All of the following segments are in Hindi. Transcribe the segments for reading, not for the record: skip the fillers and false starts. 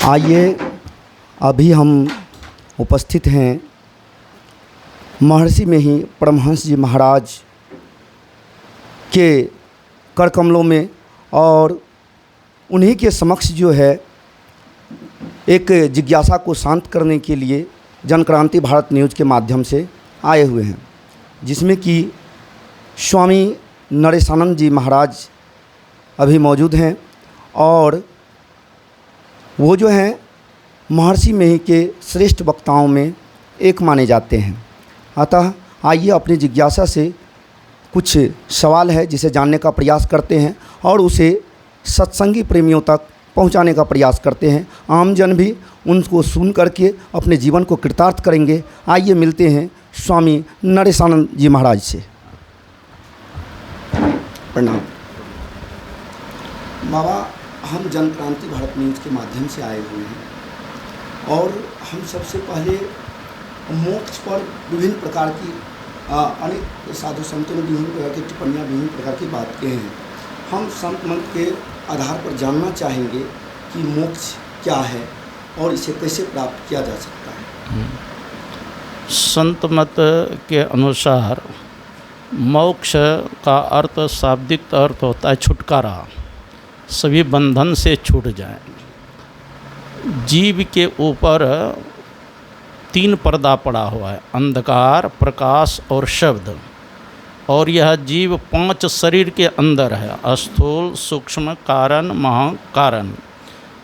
आइए, अभी हम उपस्थित हैं महर्षि में ही परमहंस जी महाराज के कर कमलों में और उन्हीं के समक्ष जो है एक जिज्ञासा को शांत करने के लिए जनक्रांति भारत न्यूज़ के माध्यम से आए हुए हैं, जिसमें कि स्वामी नरेशानंद जी महाराज अभी मौजूद हैं और वो जो हैं महर्षि में ही के श्रेष्ठ वक्ताओं में एक माने जाते हैं। अतः आइए अपनी जिज्ञासा से कुछ सवाल है जिसे जानने का प्रयास करते हैं और उसे सत्संगी प्रेमियों तक पहुंचाने का प्रयास करते हैं। आमजन भी उनको सुन करके अपने जीवन को कृतार्थ करेंगे। आइए मिलते हैं स्वामी नरेशानंद जी महाराज से। प्रणाम बाबा, हम जनक्रांति भारत न्यूज़ के माध्यम से आए हुए हैं और हम सबसे पहले मोक्ष पर विभिन्न प्रकार की अनेक साधु संतों ने विभिन्न प्रकार की टिप्पणियाँ, विभिन्न प्रकार की बात कही हैं। हम संत मत के आधार पर जानना चाहेंगे कि मोक्ष क्या है और इसे कैसे प्राप्त किया जा सकता है। संत मत के अनुसार मोक्ष का अर्थ, शाब्दिक अर्थ होता है छुटकारा, सभी बंधन से छूट जाए। जीव के ऊपर तीन पर्दा पड़ा हुआ है, अंधकार, प्रकाश और शब्द। और यह जीव 5 शरीर के अंदर है, स्थूल, सूक्ष्म, कारण, महाकारण।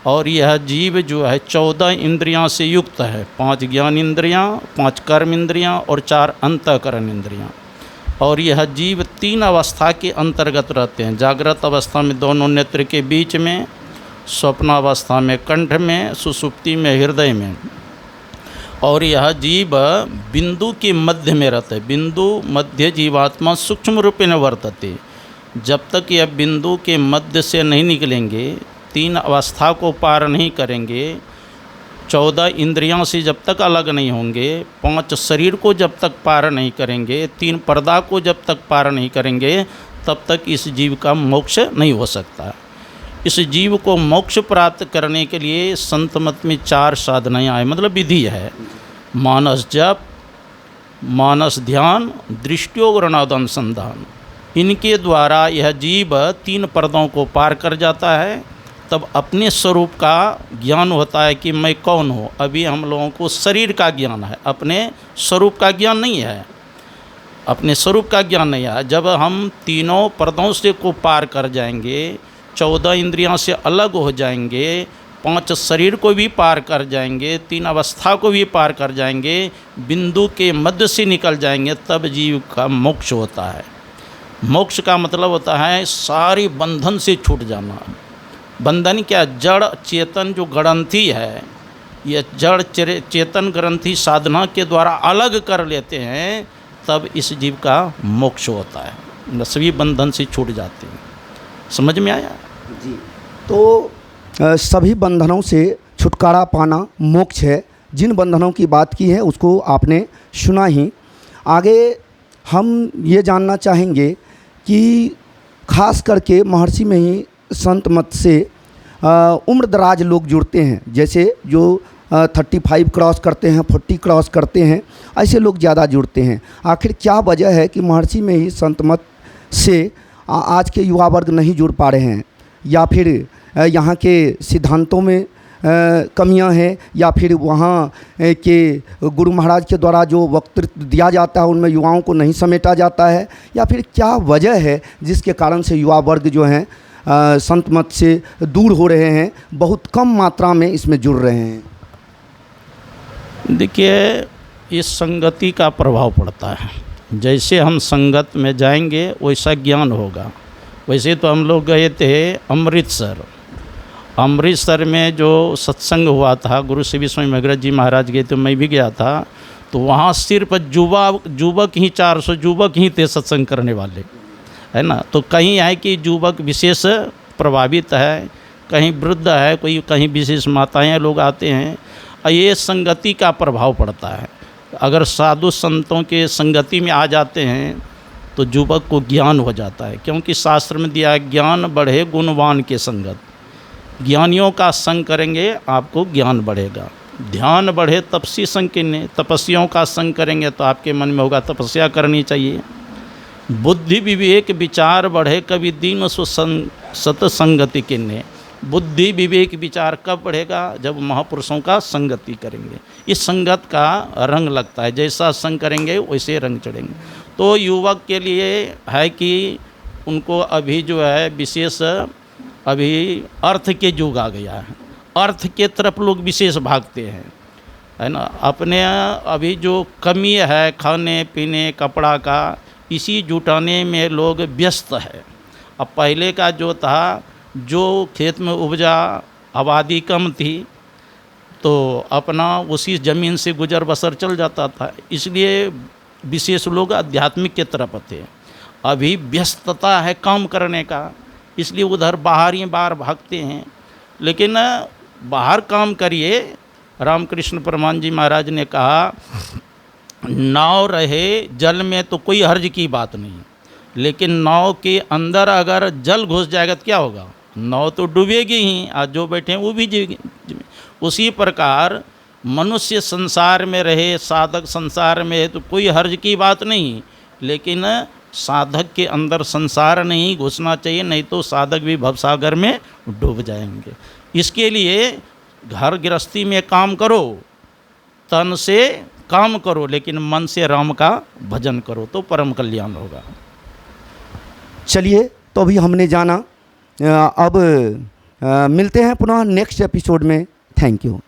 और यह जीव जो है 14 इंद्रियां से युक्त है, 5 ज्ञान इंद्रियां, 5 कर्म इंद्रियां और 4 अंतःकरण इंद्रियां। और यह जीव 3 अवस्था के अंतर्गत रहते हैं, जागृत अवस्था में दोनों नेत्र के बीच में, स्वप्नावस्था में कंठ में, सुषुप्ति में हृदय में। और यह जीव बिंदु के मध्य में रहता है, बिंदु मध्य जीवात्मा सूक्ष्म रूपेण वर्तते। जब तक यह बिंदु के मध्य से नहीं निकलेंगे, 3 अवस्था को पार नहीं करेंगे, 14 इंद्रियों से जब तक अलग नहीं होंगे, 5 शरीर को जब तक पार नहीं करेंगे, 3 पर्दा को जब तक पार नहीं करेंगे, तब तक इस जीव का मोक्ष नहीं हो सकता। इस जीव को मोक्ष प्राप्त करने के लिए संत मत में 4 साधनाएं आए, मतलब विधि है। मानस जप, मानस ध्यान, दृष्टियोग्रणाद अनुसंधान। इनके द्वारा यह जीव 3 पर्दों को पार कर जाता है, तब अपने स्वरूप का ज्ञान होता है कि मैं कौन हूँ। अभी हम लोगों को शरीर का ज्ञान है, अपने स्वरूप का ज्ञान नहीं है, अपने स्वरूप का ज्ञान नहीं है। जब हम तीनों पर्दों से को पार कर जाएंगे, 14 इंद्रियां से अलग हो जाएंगे, 5 शरीर को भी पार कर जाएंगे, 3 अवस्था को भी पार कर जाएंगे, बिंदु के मध्य से निकल जाएंगे, तब जीव का मोक्ष होता है। मोक्ष का मतलब होता है सारी बंधन से छूट जाना। बंधन क्या? जड़ चेतन जो ग्रंथि है, ये जड़ चेतन ग्रंथि साधना के द्वारा अलग कर लेते हैं, तब इस जीव का मोक्ष होता है, सभी बंधन से छूट जाते हैं। समझ में आया जी? तो सभी बंधनों से छुटकारा पाना मोक्ष है। जिन बंधनों की बात की है उसको आपने सुना ही। आगे हम ये जानना चाहेंगे कि खास करके महर्षि में ही संत मत से उम्र दराज लोग जुड़ते हैं, जैसे जो 35 क्रॉस करते हैं, 40 क्रॉस करते हैं, ऐसे लोग ज़्यादा जुड़ते हैं। आखिर क्या वजह है कि महर्षि में ही संत मत से आज के युवा वर्ग नहीं जुड़ पा रहे हैं, या फिर यहाँ के सिद्धांतों में कमियां हैं, या फिर वहाँ के गुरु महाराज के द्वारा जो वक्तृत्व दिया जाता है उनमें युवाओं को नहीं समेटा जाता है, या फिर क्या वजह है जिसके कारण से युवा वर्ग जो हैं संत मत से दूर हो रहे हैं, बहुत कम मात्रा में इसमें जुड़ रहे हैं? देखिए, इस संगति का प्रभाव पड़ता है। जैसे हम संगत में जाएंगे वैसा ज्ञान होगा। वैसे तो हम लोग गए थे अमृतसर में जो सत्संग हुआ था, गुरु श्री स्वामी मगरज जी महाराज गए थे, मैं भी गया था। तो वहाँ सिर्फ युवक ही 400 युवक ही थे सत्संग करने वाले, है ना। तो कहीं है कि युवक विशेष प्रभावित है, कहीं वृद्ध है, कोई कहीं विशेष माताएं लोग आते हैं। ये संगति का प्रभाव पड़ता है। अगर साधु संतों के संगति में आ जाते हैं तो युवक को ज्ञान हो जाता है, क्योंकि शास्त्र में दिया है ज्ञान बढ़े गुणवान के संगत। ज्ञानियों का संग करेंगे आपको ज्ञान बढ़ेगा। ध्यान बढ़े तपसी संग किन्ने, तपस्वियों का संग करेंगे तो आपके मन में होगा तपस्या करनी चाहिए। बुद्धि विवेक विचार बढ़े कभी दीन सतसंगति किन्ने, बुद्धि विवेक विचार कब बढ़ेगा? जब महापुरुषों का संगति करेंगे। इस संगत का रंग लगता है, जैसा संग करेंगे वैसे रंग चढ़ेंगे। तो युवक के लिए है कि उनको अभी जो है विशेष अभी अर्थ के युग आ गया है, अर्थ के तरफ लोग विशेष भागते हैं, है ना। अपने अभी जो कमी है खाने पीने कपड़ा का, इसी जुटाने में लोग व्यस्त है। अब पहले का जो था, जो खेत में उपजा आबादी कम थी तो अपना उसी ज़मीन से गुजर बसर चल जाता था, इसलिए विशेष लोग आध्यात्मिक के तरफ थे। अभी व्यस्तता है काम करने का, इसलिए उधर बाहर ही बाहर भागते हैं। लेकिन बाहर काम करिए, रामकृष्ण परमहंस जी महाराज ने कहा नाव रहे जल में तो कोई हर्ज की बात नहीं, लेकिन नाव के अंदर अगर जल घुस जाएगा तो क्या होगा? नाव तो डूबेगी ही, आज जो बैठे हैं वो भी जीवेंगे। उसी प्रकार मनुष्य संसार में रहे, साधक संसार में है तो कोई हर्ज की बात नहीं, लेकिन साधक के अंदर संसार नहीं घुसना चाहिए, नहीं तो साधक भी भवसागर में डूब जाएंगे। इसके लिए घर गृहस्थी में काम करो, तन से काम करो, लेकिन मन से राम का भजन करो तो परम कल्याण होगा। चलिए, तो अभी हमने जाना, अब मिलते हैं पुनः नेक्स्ट एपिसोड में। Thank you.